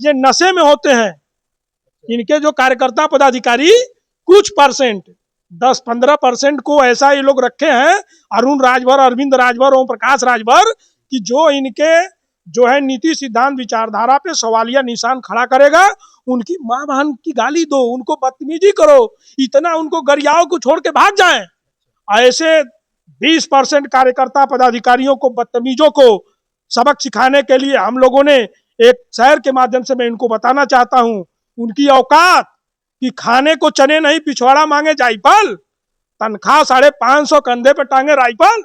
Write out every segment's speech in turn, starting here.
ये नशे में होते हैं। इनके जो कार्यकर्ता पदाधिकारी कुछ परसेंट 10-15% को ऐसा ये लोग रखे हैं, अरुण राजभर, अरविंद राजभर, ओम प्रकाश राजभर, कि जो इनके जो है नीति सिद्धांत विचारधारा पे सवालिया निशान खड़ा करेगा। उनकी माँ बहन की गाली दो, उनको बदतमीजी करो, इतना उनको गरियाओं को छोड़ के भाग जाएं। ऐसे 20% कार्यकर्ता पदाधिकारियों को, बदतमीजों को सबक सिखाने के लिए हम लोगों ने एक शहर के माध्यम से मैं इनको बताना चाहता हूं, उनकी औकात कि खाने को चने नहीं पिछवाड़ा मांगे जायफल, तनख्वाह 550 कंधे पे टांगे राइफल।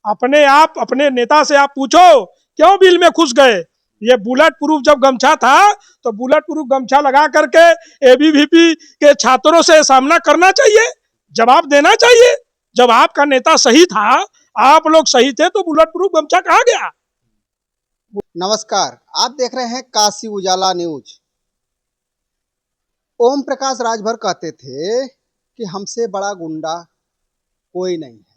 अपने आप अपने नेता से आप पूछो क्यों बिल में घुस गए। ये बुलेट प्रूफ जब गमछा था तो बुलेट प्रूफ गमछा लगा करके एबीवीपी के छात्रों से सामना करना चाहिए, जवाब देना चाहिए। जब आपका नेता सही था, आप लोग सही थे, तो बुलेट प्रूफ गमछा कहाँ गया। नमस्कार, आप देख रहे हैं काशी उजाला न्यूज। ओम प्रकाश राजभर कहते थे कि हमसे बड़ा गुंडा कोई नहीं है,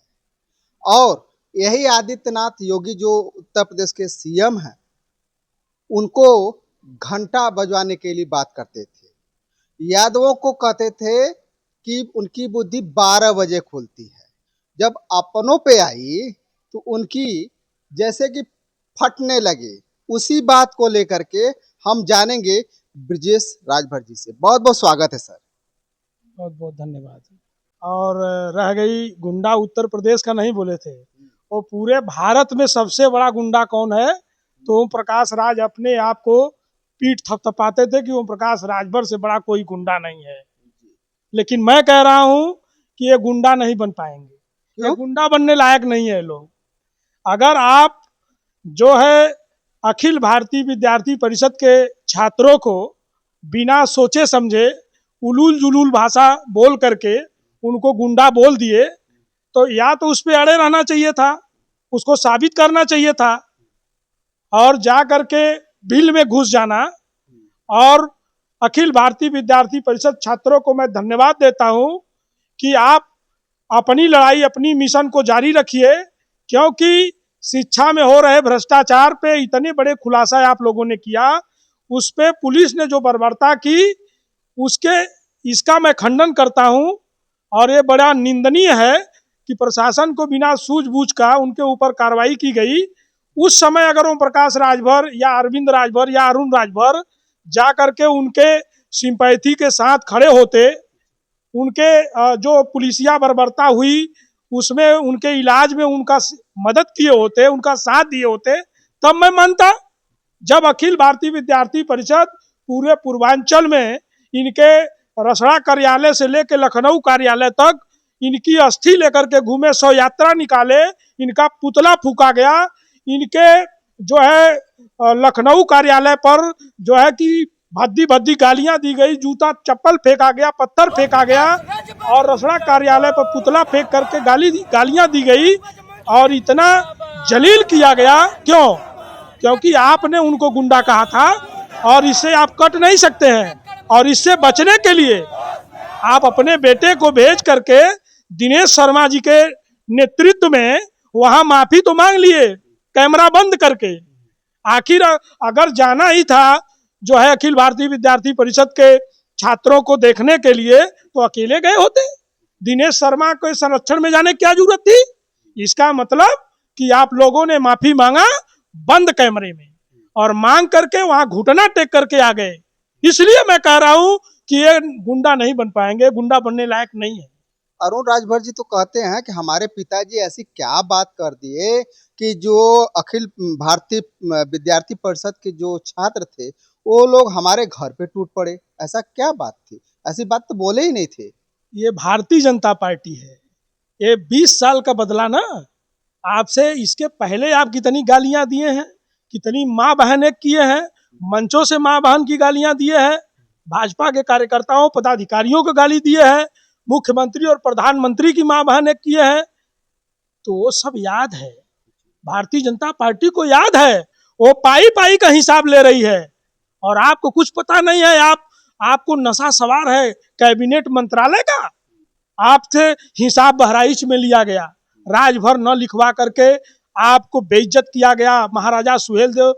और यही आदित्यनाथ योगी जो उत्तर प्रदेश के सीएम हैं, उनको घंटा बजवाने के लिए बात करते थे। यादवों को कहते थे कि उनकी बुद्धि 12 बजे खुलती है। जब अपनों पे आई तो उनकी जैसे कि फटने लगे। उसी बात को लेकर के हम जानेंगे ब्रजेश राजभर जी से। बहुत बहुत स्वागत है सर। बहुत बहुत धन्यवाद। और रह गई गुंडा उत्तर प्रदेश का नहीं बोले थे, वो पूरे भारत में सबसे बड़ा गुंडा कौन है, तो ओम प्रकाश राज अपने आप को पीठ थपथपाते थे कि ओम प्रकाश राजभर से बड़ा कोई गुंडा नहीं है। लेकिन मैं कह रहा हूं कि ये गुंडा नहीं बन पाएंगे, ये गुंडा बनने लायक नहीं है लोग। अगर आप जो है अखिल भारतीय विद्यार्थी परिषद के छात्रों को बिना सोचे समझे उलूल जुलूल भाषा बोल करके उनको गुंडा बोल दिए, तो या तो उस पर अड़े रहना चाहिए था, उसको साबित करना चाहिए था, और जा करके बिल में घुस जाना। और अखिल भारतीय विद्यार्थी परिषद छात्रों को मैं धन्यवाद देता हूं कि आप अपनी लड़ाई, अपनी मिशन को जारी रखिए, क्योंकि शिक्षा में हो रहे भ्रष्टाचार पे इतने बड़े खुलासा आप लोगों ने किया, उस पे पुलिस ने जो बर्बरता की, इसका मैं खंडन करता हूं। और ये बड़ा निंदनीय है कि प्रशासन को बिना सूझबूझ का उनके ऊपर कार्रवाई की गई। उस समय अगर ओम प्रकाश राजभर या अरविंद राजभर या अरुण राजभर जा करके उनके सिंपैथी के साथ खड़े होते, उनके जो पुलिसिया बर्बरता हुई उसमें उनके इलाज में उनका मदद किए होते, उनका साथ दिए होते, तब मैं मानता। जब अखिल भारतीय विद्यार्थी परिषद पूरे पूर्वांचल में इनके रसड़ा कार्यालय से लेकर लखनऊ कार्यालय तक इनकी अस्थि लेकर के घूमे, शव यात्रा निकाले, इनका पुतला फूका गया, इनके जो है लखनऊ कार्यालय पर जो है कि भद्दी भद्दी गालियां दी गई, जूता चप्पल फेंका गया, पत्थर फेंका गया, और रसड़ा कार्यालय पर पुतला फेंक करके गालियां दी गई, और इतना जलील किया गया। क्यों? क्योंकि आपने उनको गुंडा कहा था, और इससे आप कट नहीं सकते हैं। और इससे बचने के लिए आप अपने बेटे को भेज करके दिनेश शर्मा जी के नेतृत्व में वहां माफी तो मांग लिए, कैमरा बंद करके। आखिर अगर जाना ही था जो है अखिल भारतीय विद्यार्थी परिषद के छात्रों को देखने के लिए, तो अकेले गए होते। दिनेश शर्मा को संरक्षण में जाने की क्या जरूरत थी? इसका मतलब कि आप लोगों ने माफी मांगा बंद कैमरे में, और मांग करके वहां घुटना टेक करके आ गए। इसलिए मैं कह रहा हूं कि ये गुंडा नहीं बन पाएंगे, गुंडा बनने लायक नहीं है। अरुण राजभर जी तो कहते हैं कि हमारे पिताजी ऐसी क्या बात कर दिए कि जो अखिल भारतीय विद्यार्थी परिषद के जो छात्र थे वो लोग हमारे घर पे टूट पड़े। ऐसा क्या बात थी? ऐसी बात तो बोले ही नहीं थे। ये भारतीय जनता पार्टी है, ये 20 साल का बदला ना आपसे। इसके पहले आप कितनी गालियां दिए हैं, कितनी माँ बहन किए हैं, मंचों से माँ बहन की गालियां दिए हैं, भाजपा के कार्यकर्ताओं पदाधिकारियों को गाली दिए हैं, मुख्यमंत्री और प्रधानमंत्री की माँ बहन किए हैं। तो वो सब याद है, भारतीय जनता पार्टी को याद है। वो पाई पाई का हिसाब ले रही है, और आपको कुछ पता नहीं है। आपको नशा सवार है कैबिनेट मंत्रालय का, आपसे हिसाब बहराइच में लिया गया, राजभर न लिखवा करके आपको बेइज्जत किया गया। महाराजा सुहेलदेव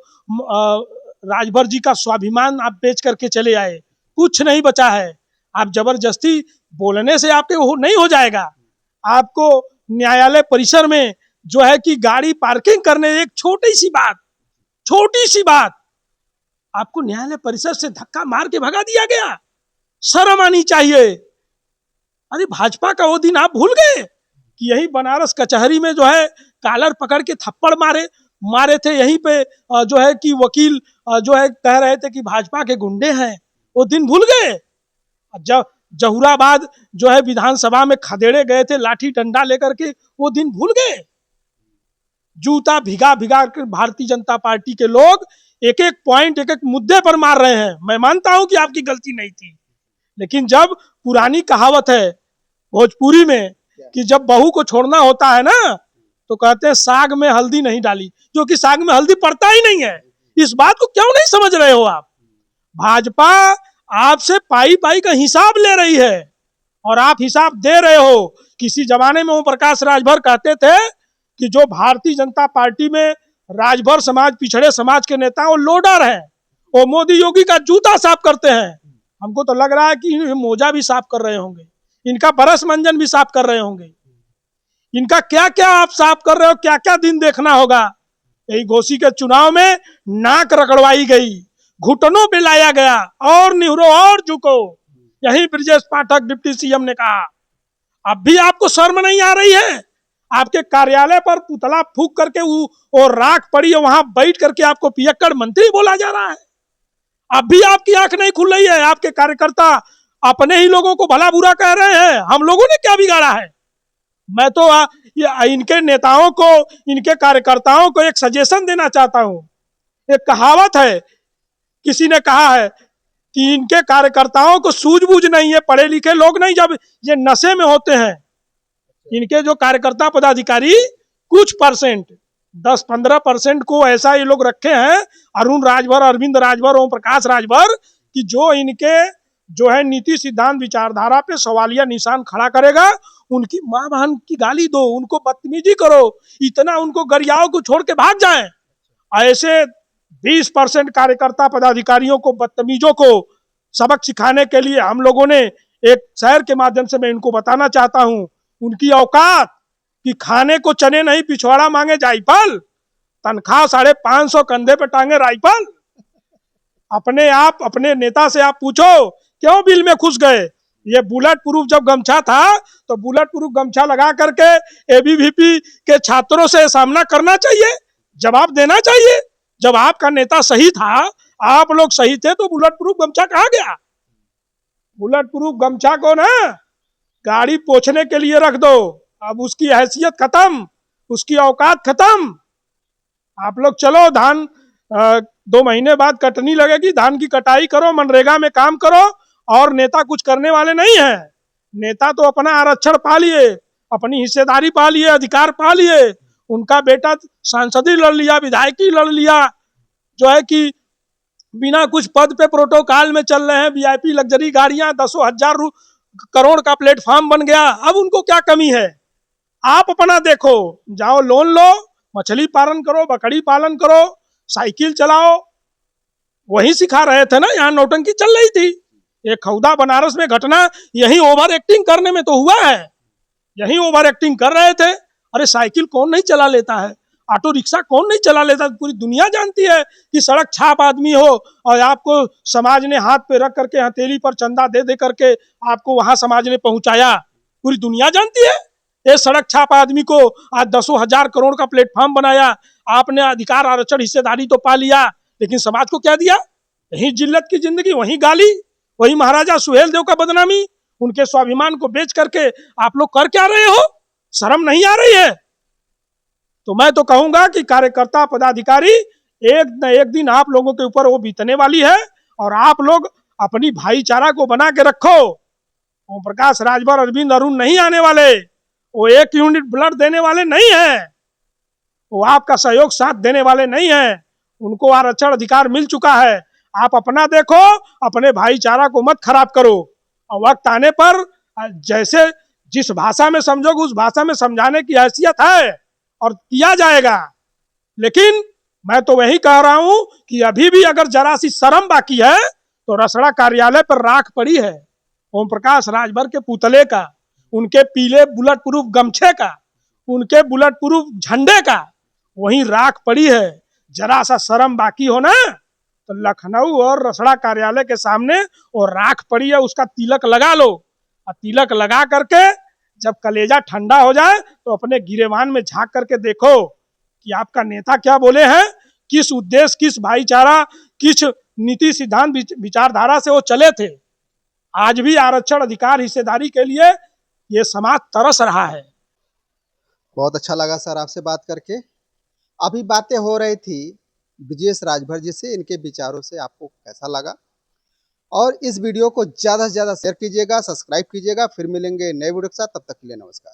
राजभर जी का स्वाभिमान आप बेच करके चले आए, कुछ नहीं बचा है। आप जबरदस्ती बोलने से आपके नहीं हो जाएगा। आपको न्यायालय परिसर में जो है कि गाड़ी पार्किंग करने, एक छोटी सी बात आपको न्यायालय परिसर से धक्का मार के भगा दिया गया। शर्म आनी चाहिए। अरे भाजपा का वो दिन आप भूल गए कि यही बनारस कचहरी में जो है कॉलर पकड़ के थप्पड़ मारे थे। यहीं पे जो है कि वकील जो है कह रहे थे कि भाजपा के गुंडे हैं। वो दिन भूल गए। जब जहुराबाद जो है विधानसभा में खदेड़े गए थे लाठी डंडा लेकर के, वो दिन भूल गए। जूता भिगा भिगा कर भारतीय जनता पार्टी के लोग एक एक पॉइंट, एक एक मुद्दे पर मार रहे हैं। मैं मानता हूं कि आपकी गलती नहीं थी, लेकिन जब पुरानी कहावत है भोजपुरी में कि जब बहू को छोड़ना होता है ना, तो कहते हैं साग में हल्दी नहीं डाली, जो कि साग में हल्दी पड़ता ही नहीं है। इस बात को क्यों नहीं समझ रहे हो आप? भाजपा आपसे पाई पाई का हिसाब ले रही है और आप हिसाब दे रहे हो। किसी जमाने में ओम प्रकाश राजभर कहते थे कि जो भारतीय जनता पार्टी में राजभर समाज, पिछड़े समाज के नेता वो लोडर है, वो मोदी योगी का जूता साफ करते हैं। हमको तो लग रहा है कि मोजा भी साफ कर रहे होंगे, इनका बरस मंजन भी साफ कर रहे होंगे। इनका क्या क्या आप साफ कर रहे हो, क्या क्या दिन देखना होगा। यही घोसी के चुनाव में नाक रगड़वाई गई, घुटनों पे लाया गया, और निहुरो और झुको, यही ब्रजेश पाठक डिप्टी सीएम ने कहा। अब भी आपको शर्म नहीं आ रही है? आपके कार्यालय पर पुतला फूंक करके वो राख पड़ी है, वहां बैठ करके आपको पियक्कड़ मंत्री बोला जा रहा है। अब भी आपकी आंख नहीं खुल रही है। आपके कार्यकर्ता अपने ही लोगों को भला बुरा कह रहे हैं। हम लोगों ने क्या बिगाड़ा है? मैं तो इनके नेताओं को, इनके कार्यकर्ताओं को एक सजेशन देना चाहता हूं। एक कहावत है, किसी ने कहा है कि इनके कार्यकर्ताओं को सूझबूझ नहीं है, पढ़े लिखे लोग नहीं, जब ये नशे में होते हैं। इनके जो कार्यकर्ता पदाधिकारी कुछ परसेंट, 10-15% को ऐसा ये लोग रखे हैं, अरुण राजभर, अरविंद राजभर, ओम प्रकाश राजभर, कि जो इनके जो है नीति सिद्धांत विचारधारा पे सवालिया निशान खड़ा करेगा। उनकी माँ बहन की गाली दो, उनको बदतमीजी करो, इतना उनको गरियाओं को छोड़ के भाग जाएं। ऐसे 20% कार्यकर्ता पदाधिकारियों को, बदतमीजों को सबक सिखाने के लिए हम लोगों ने एक शहर के माध्यम से मैं इनको बताना चाहता हूं, उनकी औकात कि खाने को चने नहीं पिछवाड़ा मांगे जायफल, तनख्वाह 550 कंधे पे टांगे राइफल। अपने नेता से आप पूछो क्यों बिल में घुस गए। ये बुलेट प्रूफ जब गमछा था तो बुलेट प्रूफ गमछा लगा करके एबीवीपी के छात्रों से सामना करना चाहिए, जवाब देना चाहिए। जब आपका नेता सही था, आप लोग सही थे, तो बुलेट प्रूफ गमछा कहाँ गया? बुलेट प्रूफ गमछा को ना गाड़ी पोंछने के लिए रख दो। अब उसकी हैसियत खत्म, उसकी औकात खत्म। आप लोग चलो, धान 2 महीने बाद कटनी लगेगी, धान की कटाई करो, मनरेगा में काम करो, और नेता कुछ करने वाले नहीं है। नेता तो अपना आरक्षण पा लिए, अपनी हिस्सेदारी पा लिए, अधिकार पा लिए। उनका बेटा सांसदी लड़ लिया, विधायकी लड़ लिया, जो है कि बिना कुछ पद पे प्रोटोकॉल में चल रहे हैं, वीआईपी लग्जरी गाड़ियां, 10,000 करोड़ का प्लेटफॉर्म बन गया। अब उनको क्या कमी है? आप अपना देखो, जाओ लोन लो, मछली पालन करो, बकरी पालन करो, साइकिल चलाओ। वही सिखा रहे थे ना, यहाँ नौटंकी चल रही थी। एक खौदा बनारस में घटना यही ओवर एक्टिंग करने में तो हुआ है, यही ओवर एक्टिंग कर रहे थे। अरे साइकिल कौन नहीं चला लेता है, ऑटो रिक्शा कौन नहीं चला लेता? पूरी दुनिया जानती है कि सड़क छाप आदमी हो और आपको समाज ने हाथ पे रख करके हथेली पर चंदा दे दे करके आपको वहां समाज ने पहुंचाया। पूरी दुनिया जानती है। ये सड़क छाप आदमी को आज 10,000 करोड़ का प्लेटफॉर्म बनाया। आपने अधिकार, आरक्षण, हिस्सेदारी तो पा लिया, लेकिन समाज को क्या दिया? यही जिल्लत की जिंदगी, वही गाली, वही महाराजा सुहेल देव का बदनामी। उनके स्वाभिमान को बेच करके आप लोग कर क्या रहे हो? शर्म नहीं आ रही है? तो मैं तो कहूंगा कि कार्यकर्ता पदाधिकारी, एक न एक दिन आप लोगों के ऊपर वो बीतने वाली है, और आप लोग अपनी भाईचारा को बना के रखो। ओम प्रकाश राजभर, अरविंद, अरुण नहीं आने वाले, वो 1 यूनिट ब्लड देने वाले नहीं है, वो आपका सहयोग साथ देने वाले नहीं है। उनको आरक्षण अधिकार मिल चुका है। आप अपना देखो, अपने भाईचारा को मत खराब करो। और वक्त आने पर जैसे जिस भाषा में समझोगे उस भाषा में समझाने की हैसियत है और किया जाएगा। लेकिन मैं तो वही कह रहा हूं कि अभी भी अगर जरा सी शर्म बाकी है तो रसड़ा कार्यालय पर राख पड़ी है ओम प्रकाश राजभर के पुतले का, उनके पीले बुलेट प्रूफ गमछे का, उनके बुलेट प्रूफ झंडे का वहीं राख पड़ी है। जरा सा शर्म बाकी हो ना तो लखनऊ और रसड़ा कार्यालय के सामने वो राख पड़ी है, उसका तिलक लगा लो। और तिलक लगा करके जब कलेजा ठंडा हो जाए तो अपने गिरेबान में झांक करके देखो कि आपका नेता क्या बोले हैं, किस उद्देश्य, किस भाईचारा, किस नीति सिद्धांत विचारधारा से वो चले थे। आज भी आरक्षण अधिकार हिस्सेदारी के लिए ये समाज तरस रहा है। बहुत अच्छा लगा सर आपसे बात करके। अभी बातें हो रही थी ब्रजेश राजभर जी से, इनके विचारों से आपको कैसा लगा? और इस वीडियो को ज़्यादा से ज़्यादा शेयर कीजिएगा, सब्सक्राइब कीजिएगा। फिर मिलेंगे नए वीडियो के साथ, तब तक के लिए नमस्कार।